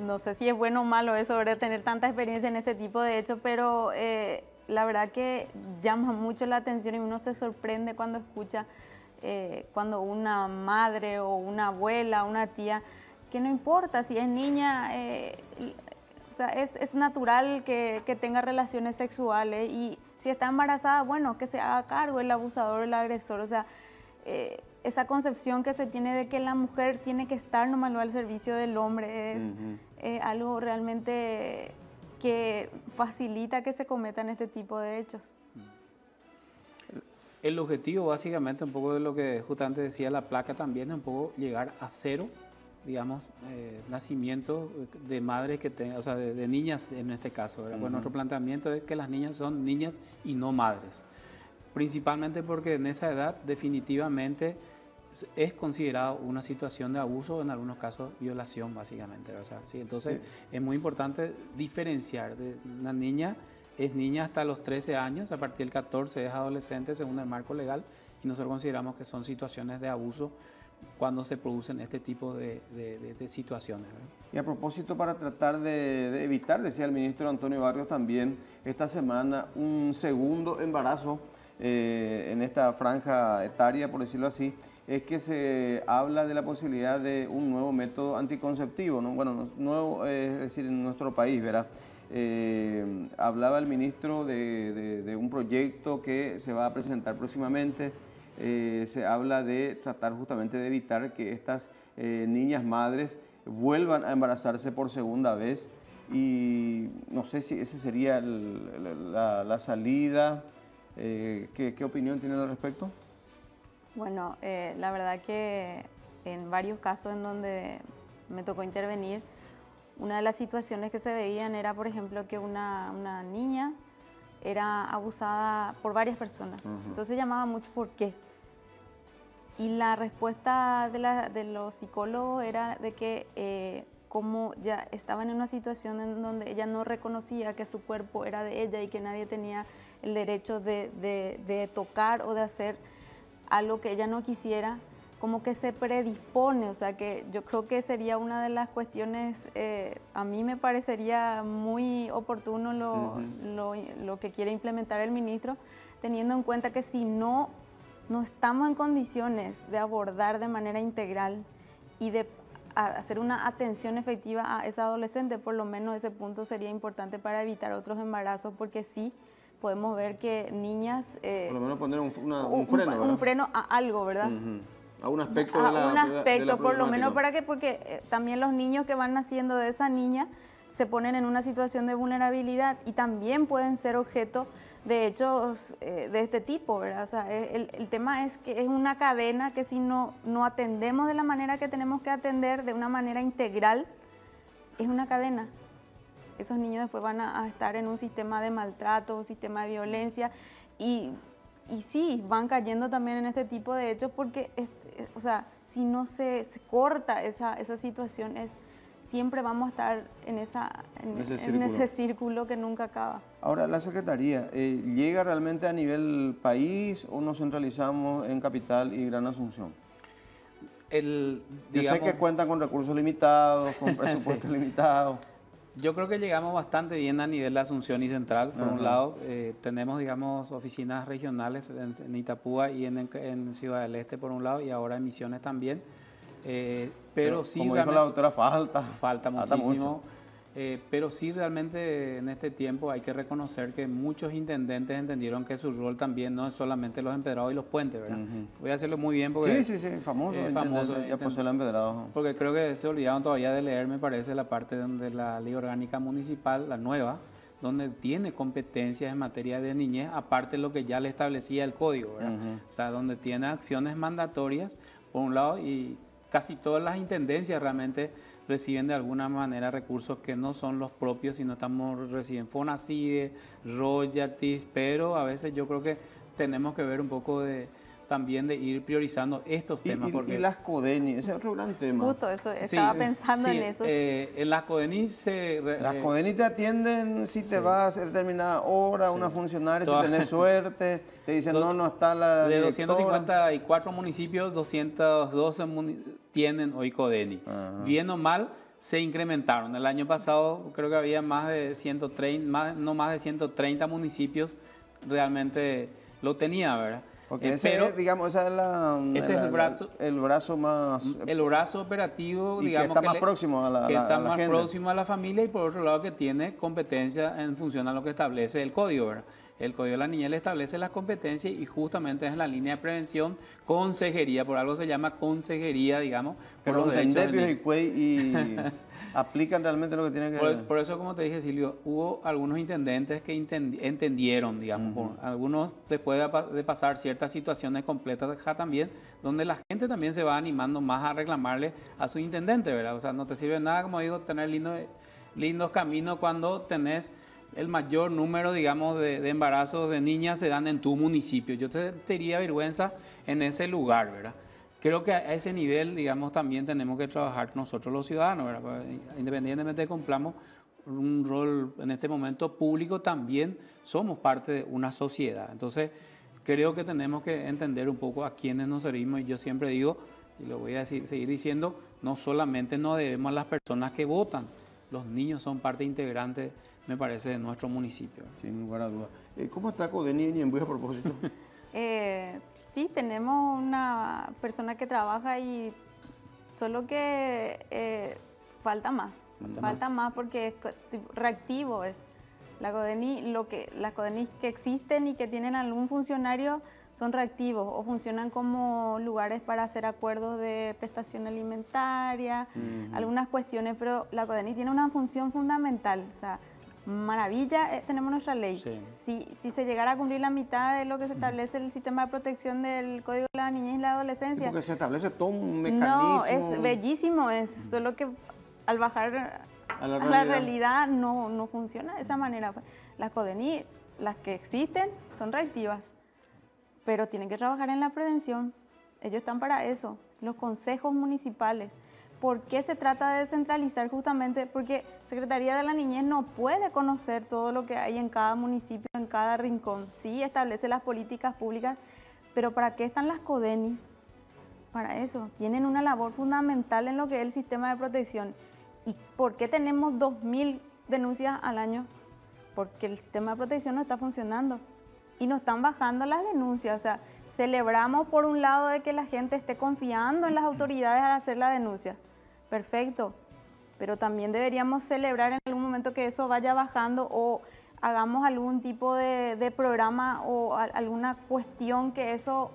no sé si es bueno o malo eso, ¿verdad? Tener tanta experiencia en este tipo de hechos, pero la verdad que llama mucho la atención y uno se sorprende cuando escucha, cuando una madre o una abuela, una tía, que no importa si es niña, o sea, es natural que tenga relaciones sexuales y si está embarazada, bueno, que se haga cargo el abusador o el agresor, o sea, esa concepción que se tiene de que la mujer tiene que estar nomás al servicio del hombre es algo realmente que facilita que se cometan este tipo de hechos. El objetivo básicamente, un poco de lo que justamente decía la placa también, es un poco llegar a cero, digamos, nacimiento de madres que tengan, o sea, de niñas en este caso, ¿verdad? Bueno, nuestro planteamiento es que las niñas son niñas y no madres, principalmente porque en esa edad definitivamente es considerado una situación de abuso, en algunos casos violación básicamente, o sea, ¿sí? Entonces es muy importante diferenciar de una niña. Es niña hasta los 13 años, a partir del 14 es adolescente según el marco legal y nosotros consideramos que son situaciones de abuso cuando se producen este tipo de situaciones, ¿verdad? Y a propósito, para tratar de evitar, decía el ministro Antonio Barrios también, esta semana un segundo embarazo en esta franja etaria, por decirlo así, es que se habla de la posibilidad de un nuevo método anticonceptivo, ¿no? Bueno, nuevo, es decir, en nuestro país, ¿verdad? Hablaba el ministro de un proyecto que se va a presentar próximamente. Se habla de tratar justamente de evitar que estas niñas madres vuelvan a embarazarse por segunda vez y no sé si esa sería la salida. ¿Qué opinión tiene al respecto? Bueno, la verdad que en varios casos en donde me tocó intervenir, una de las situaciones que se veían era, por ejemplo, que una niña era abusada por varias personas. Entonces llamaba mucho ¿por qué? Y la respuesta de los psicólogos era de que como ya estaba en una situación en donde ella no reconocía que su cuerpo era de ella y que nadie tenía el derecho de tocar o de hacer algo que ella no quisiera, como que se predispone, o sea que yo creo que sería una de las cuestiones, a mí me parecería muy oportuno lo que quiere implementar el ministro, teniendo en cuenta que si no estamos en condiciones de abordar de manera integral y de hacer una atención efectiva a esa adolescente, por lo menos ese punto sería importante para evitar otros embarazos, porque sí podemos ver que niñas... por lo menos poner un freno, ¿verdad? Un freno a algo, ¿verdad? A un aspecto de la por lo menos para que, porque también los niños que van naciendo de esa niña se ponen en una situación de vulnerabilidad y también pueden ser objeto de hechos de este tipo, ¿verdad? O sea, el tema es que es una cadena que si no atendemos de la manera que tenemos que atender, de una manera integral, es una cadena. Esos niños después van a estar en un sistema de maltrato, un sistema de violencia y sí, van cayendo también en este tipo de hechos porque, o sea, si no se corta esa situación, siempre vamos a estar en ese círculo que nunca acaba. Ahora, la Secretaría, ¿llega realmente a nivel país o nos centralizamos en Capital y Gran Asunción? Yo sé que cuentan con recursos limitados, con presupuestos limitados. Yo creo que llegamos bastante bien a nivel de Asunción y Central. Por un lado, tenemos, digamos, oficinas regionales en Itapúa y en Ciudad del Este, por un lado, y ahora en Misiones también. Pero sí, como dijo la doctora, falta muchísimo. Pero sí, realmente en este tiempo hay que reconocer que muchos intendentes entendieron que su rol también no es solamente los empedrados y los puentes, ¿verdad? Voy a hacerlo muy bien porque... Sí, famoso ya por ser empedrado. Porque creo que se olvidaron todavía de leer, me parece, la parte donde la Ley Orgánica Municipal, la nueva, donde tiene competencias en materia de niñez, aparte de lo que ya le establecía el código, ¿verdad? O sea, donde tiene acciones mandatorias, por un lado, y casi todas las intendencias realmente reciben de alguna manera recursos que no son los propios, sino reciben Fonacide, royalties, pero a veces yo creo que tenemos que ver un poco también de ir priorizando estos temas. Y las CODENI, ese es otro gran tema. Justo eso, estaba pensando en eso. En las CODENI las CODENI te atienden si te vas a hacer determinada hora, una funcionaria, si tenés suerte, te dicen no está la de directora. 254 municipios, 212 tienen hoy CODENI. Bien o mal, se incrementaron. El año pasado creo que había más de 130, no más de 130 municipios realmente lo tenía, ¿verdad? Porque ese, digamos, ese es el brazo más... El brazo operativo, y digamos, que está más próximo a la que está más gente. próximo a la familia, y por otro lado que tiene competencia en función a lo que establece el código, ¿verdad? El Código de la Niñez le establece las competencias y justamente es en la línea de prevención, consejería, por algo se llama consejería, digamos. Pero los Indepios y Cuey y aplican realmente lo que tienen que... Por eso, como te dije, Silvio, hubo algunos intendentes que entendieron, digamos, algunos después de pasar ciertas situaciones completas acá también, donde la gente también se va animando más a reclamarle a su intendente, ¿verdad? O sea, no te sirve nada, como digo, tener lindos caminos cuando tenés el mayor número, digamos, de embarazos de niñas se dan en tu municipio. Yo te diría vergüenza en ese lugar, ¿verdad? Creo que a ese nivel, digamos, también tenemos que trabajar nosotros los ciudadanos, ¿verdad? Independientemente de que cumplamos un rol en este momento público, también somos parte de una sociedad. Entonces, creo que tenemos que entender un poco a quiénes nos servimos, y yo siempre digo, y lo voy a seguir diciendo, no solamente nos debemos a las personas que votan, los niños son parte integrante, me parece, de nuestro municipio. Sin lugar a dudas. ¿Cómo está Codeni y Ñemby a propósito? Sí, tenemos una persona que trabaja y solo que falta más. Falta más porque es reactivo es. Las Codeni que existen y que tienen algún funcionario son reactivos o funcionan como lugares para hacer acuerdos de prestación alimentaria, algunas cuestiones, pero la Codeni tiene una función fundamental. O sea, maravilla, tenemos nuestra ley. Sí. Si se llegara a cumplir la mitad de lo que se establece el sistema de protección del Código de la Niñez y la Adolescencia. Porque se establece todo un mecanismo. No, es bellísimo, solo que al bajar a la realidad no funciona de esa manera. Las Codeni, las que existen, son reactivas, pero tienen que trabajar en la prevención. Ellos están para eso, los consejos municipales. ¿Por qué se trata de descentralizar? Justamente porque Secretaría de la Niñez no puede conocer todo lo que hay en cada municipio, en cada rincón. Sí, establece las políticas públicas, pero ¿para qué están las Codenis? Para eso, tienen una labor fundamental en lo que es el sistema de protección. ¿Y por qué tenemos 2.000 denuncias al año? Porque el sistema de protección no está funcionando y no están bajando las denuncias. O sea, celebramos por un lado de que la gente esté confiando en las autoridades al hacer la denuncia. Perfecto, pero también deberíamos celebrar en algún momento que eso vaya bajando o hagamos algún tipo de programa o alguna cuestión que eso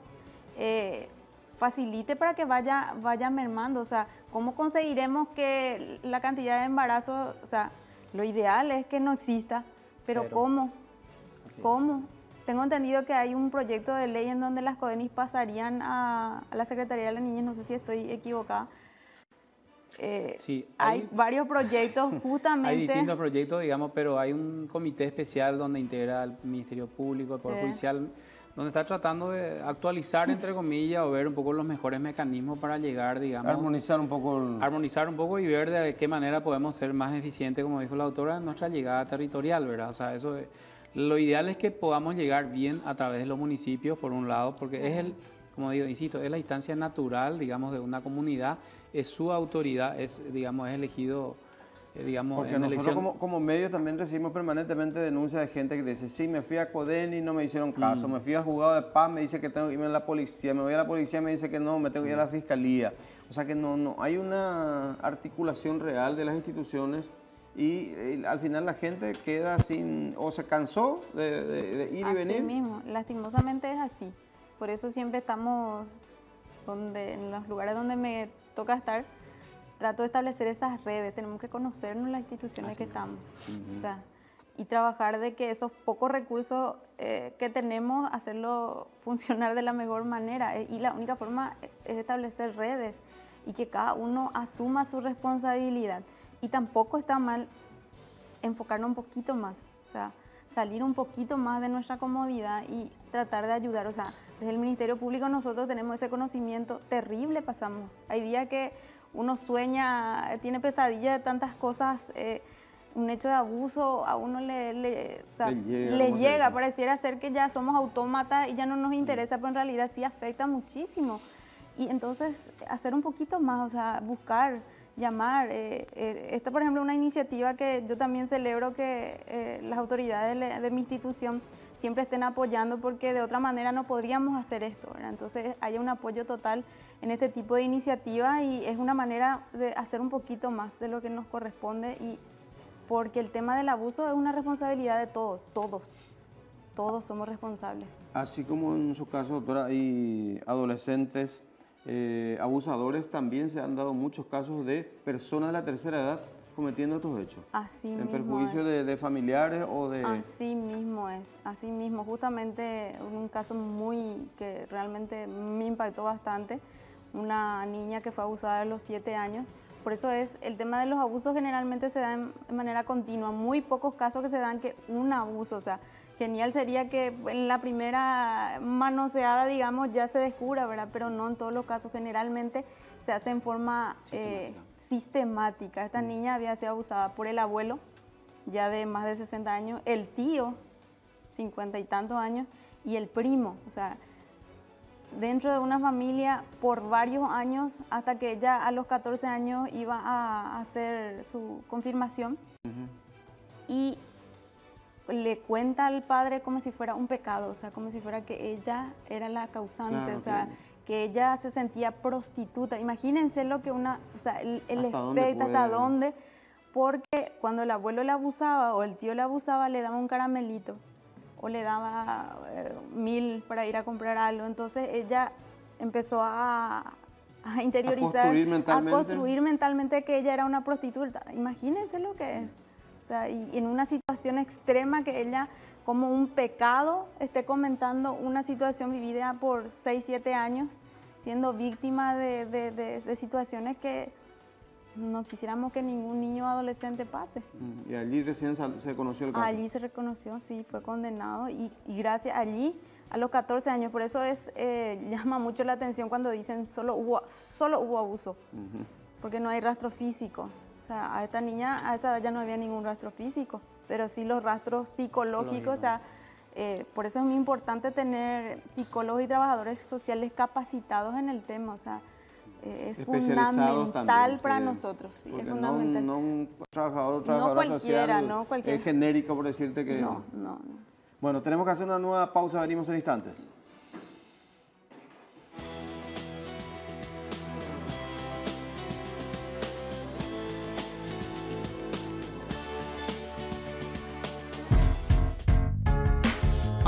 facilite para que vaya mermando. O sea, ¿cómo conseguiremos que la cantidad de embarazos, o sea, lo ideal es que no exista, pero Cero. ¿cómo? ¿Cómo? Tengo entendido que hay un proyecto de ley en donde las Codenis pasarían a la Secretaría de la Niñez, no sé si estoy equivocada. Sí, hay varios proyectos justamente. Hay distintos proyectos, digamos, pero hay un comité especial donde integra el Ministerio Público, el Poder Judicial, donde está tratando de actualizar, entre comillas, o ver un poco los mejores mecanismos para llegar, digamos... Armonizar un poco. Armonizar un poco y ver de qué manera podemos ser más eficientes, como dijo la autora, en nuestra llegada territorial, ¿verdad? O sea, eso lo ideal es que podamos llegar bien a través de los municipios, por un lado, porque es como digo, insisto, es la instancia natural, digamos, de una comunidad, es su autoridad, es elegido, digamos, porque nosotros como medios también recibimos permanentemente denuncias de gente que dice, sí, me fui a Codeni y no me hicieron caso, me fui al juzgado de paz, me dice que tengo que irme a la policía, me voy a la policía, me dice que no, me tengo que ir a la fiscalía. O sea que no hay una articulación real de las instituciones y al final la gente queda sin, o se cansó de ir y venir. Así mismo, lastimosamente es así. Por eso siempre estamos en los lugares donde me toca estar, trato de establecer esas redes, tenemos que conocernos las instituciones que estamos. O sea, y trabajar de que esos pocos recursos que tenemos, hacerlo funcionar de la mejor manera. Y la única forma es establecer redes y que cada uno asuma su responsabilidad. Y tampoco está mal enfocarnos un poquito más, o sea, salir un poquito más de nuestra comodidad y tratar de ayudar. O sea, desde el Ministerio Público nosotros tenemos ese conocimiento terrible, pasamos. Hay días que uno sueña, tiene pesadillas de tantas cosas, un hecho de abuso a uno le llega, pareciera ser que ya somos autómatas y ya no nos interesa, pero en realidad sí afecta muchísimo. Y entonces hacer un poquito más, o sea, buscar llamar. Esta, por ejemplo, es una iniciativa que yo también celebro que las autoridades de mi institución siempre estén apoyando, porque de otra manera no podríamos hacer esto, ¿verdad? Entonces haya un apoyo total en este tipo de iniciativa y es una manera de hacer un poquito más de lo que nos corresponde, y porque el tema del abuso es una responsabilidad de todos somos responsables. Así como en su caso, doctora, hay adolescentes abusadores, también se han dado muchos casos de personas de la tercera edad cometiendo estos hechos. Así mismo en perjuicio de familiares o de... Así mismo es, así mismo. Justamente un caso que realmente me impactó bastante, una niña que fue abusada a los 7 años. Por eso el tema de los abusos generalmente se da en manera continua, muy pocos casos que se dan que un abuso, o sea, genial sería que en la primera manoseada, digamos, ya se descubra, ¿verdad? Pero no en todos los casos, generalmente se hace en forma sistemática. Esta niña había sido abusada por el abuelo, ya de más de 60 años, el tío, 50 y tantos años, y el primo, o sea, dentro de una familia por varios años, hasta que ella a los 14 años iba a hacer su confirmación. Y le cuenta al padre como si fuera un pecado, o sea, como si fuera que ella era la causante, claro, o sea, que ella se sentía prostituta. Imagínense lo que el efecto, hasta dónde, porque cuando el abuelo la abusaba o el tío la abusaba, le daba un caramelito o le daba 1000 para ir a comprar algo. Entonces ella empezó a interiorizar, a construir mentalmente que ella era una prostituta. Imagínense lo que es. O sea, y en una situación extrema, que ella como un pecado esté comentando una situación vivida por 6, 7 años, siendo víctima de situaciones que no quisiéramos que ningún niño o adolescente pase. Y allí recién se conoció el caso. Allí se reconoció, sí, fue condenado y gracias allí a los 14 años. Por eso llama mucho la atención cuando dicen solo hubo abuso, porque no hay rastro físico. O sea, a esta niña a esa edad ya no había ningún rastro físico, pero sí los rastros psicológicos. O sea, por eso es muy importante tener psicólogos y trabajadores sociales capacitados en el tema. O sea, es fundamental también, para nosotros. Sí, es fundamental. No un trabajador o trabajadora social no cualquiera. Genérico, por decirte que... No. Bueno, tenemos que hacer una nueva pausa, venimos en instantes.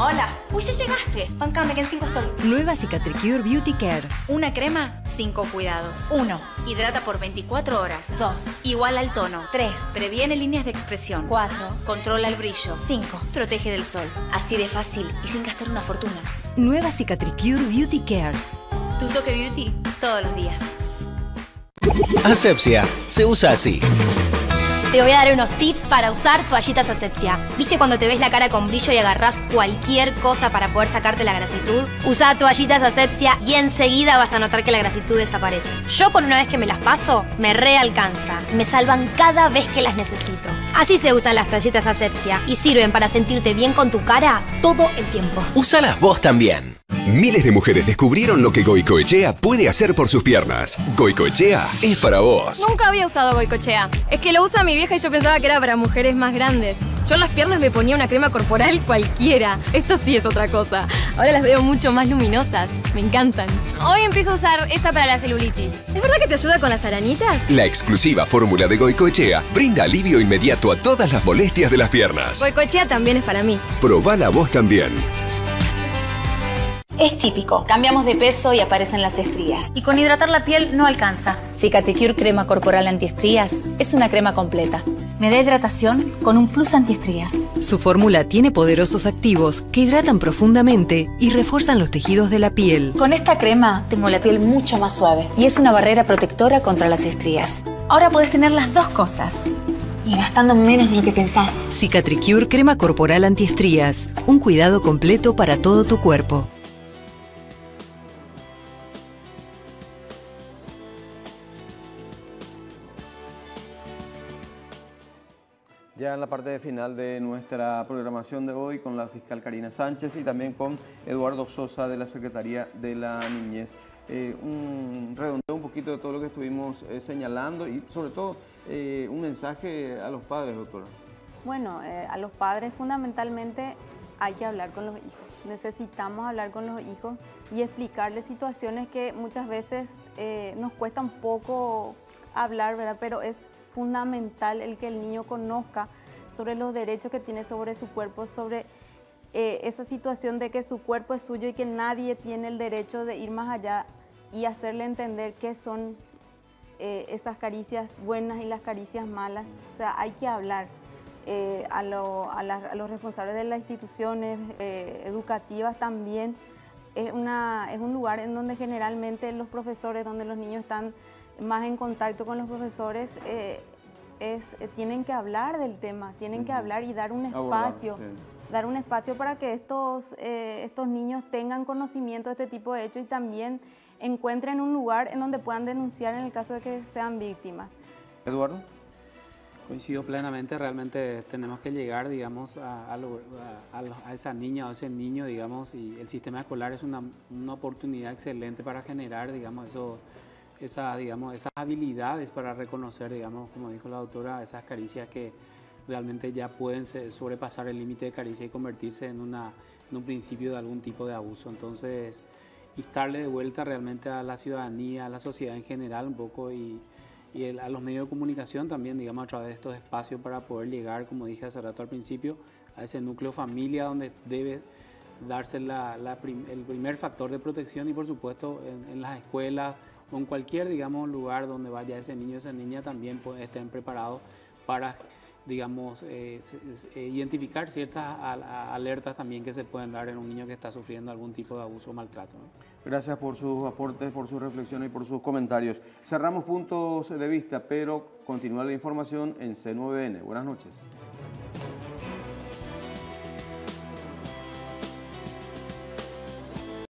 Hola. Uy, ya llegaste. Bancame, que en 5 estoy. Nueva Cicatricure Beauty Care. Una crema, 5 cuidados. 1. Hidrata por 24 horas. 2. Igual al tono. 3. Previene líneas de expresión. 4. Controla el brillo. 5. Protege del sol. Así de fácil y sin gastar una fortuna. Nueva Cicatricure Beauty Care. Tu toque beauty todos los días. Asepsia se usa así. Te voy a dar unos tips para usar toallitas Asepsia. ¿Viste cuando te ves la cara con brillo y agarrás cualquier cosa para poder sacarte la grasitud? Usa toallitas Asepsia y enseguida vas a notar que la grasitud desaparece. Yo con una vez que me las paso, me realcanza. Me salvan cada vez que las necesito. Así se usan las toallitas Asepsia y sirven para sentirte bien con tu cara todo el tiempo. Úsalas vos también. Miles de mujeres descubrieron lo que Goicoechea puede hacer por sus piernas. Goicoechea es para vos. Nunca había usado Goicoechea. Es que lo usa mi vieja y yo pensaba que era para mujeres más grandes. Yo en las piernas me ponía una crema corporal cualquiera. Esto sí es otra cosa. Ahora las veo mucho más luminosas. Me encantan. Hoy empiezo a usar esa para la celulitis. ¿Es verdad que te ayuda con las arañitas? La exclusiva fórmula de Goicoechea brinda alivio inmediato a todas las molestias de las piernas. Goicoechea también es para mí. Probala vos también. Es típico. Cambiamos de peso y aparecen las estrías. Y con hidratar la piel no alcanza. Cicatricure Crema Corporal Antiestrías es una crema completa. Me da hidratación con un plus antiestrías. Su fórmula tiene poderosos activos que hidratan profundamente y refuerzan los tejidos de la piel. Con esta crema tengo la piel mucho más suave y es una barrera protectora contra las estrías. Ahora podés tener las dos cosas y gastando menos de lo que pensás. Cicatricure Crema Corporal Antiestrías. Un cuidado completo para todo tu cuerpo. Ya en la parte final de nuestra programación de hoy con la fiscal Karina Sánchez y también con Eduardo Sosa de la Secretaría de la Niñez. un redondeo un poquito de todo lo que estuvimos señalando y sobre todo un mensaje a los padres, doctora. Bueno, a los padres fundamentalmente hay que hablar con los hijos. Necesitamos hablar con los hijos y explicarles situaciones que muchas veces nos cuesta un poco hablar, ¿verdad? Pero es fundamental el que el niño conozca sobre los derechos que tiene sobre su cuerpo, sobre esa situación de que su cuerpo es suyo y que nadie tiene el derecho de ir más allá, y hacerle entender qué son esas caricias buenas y las caricias malas. O sea, hay que hablar a los responsables de las instituciones educativas también. Es un lugar en donde generalmente los profesores, donde los niños están más en contacto con los profesores, tienen que hablar del tema, tienen que hablar y dar un espacio. Dar un espacio para que estos niños tengan conocimiento de este tipo de hechos y también encuentren un lugar en donde puedan denunciar en el caso de que sean víctimas. Eduardo. Coincido plenamente, realmente tenemos que llegar, digamos, a esa niña o ese niño, digamos, y el sistema escolar es una oportunidad excelente para generar, digamos, esas habilidades para reconocer, digamos, como dijo la doctora, esas caricias que realmente ya pueden sobrepasar el límite de caricia y convertirse en un principio de algún tipo de abuso. Entonces, instarle de vuelta realmente a la ciudadanía, a la sociedad en general un poco y a los medios de comunicación también, digamos, a través de estos espacios para poder llegar, como dije hace rato al principio, a ese núcleo familia donde debe darse el primer factor de protección y, por supuesto, en las escuelas o en cualquier, digamos, lugar donde vaya ese niño o esa niña también estén preparados para, digamos, identificar ciertas alertas también que se pueden dar en un niño que está sufriendo algún tipo de abuso o maltrato, ¿no? Gracias por sus aportes, por sus reflexiones y por sus comentarios. Cerramos puntos de vista, pero continúa la información en C9N. Buenas noches.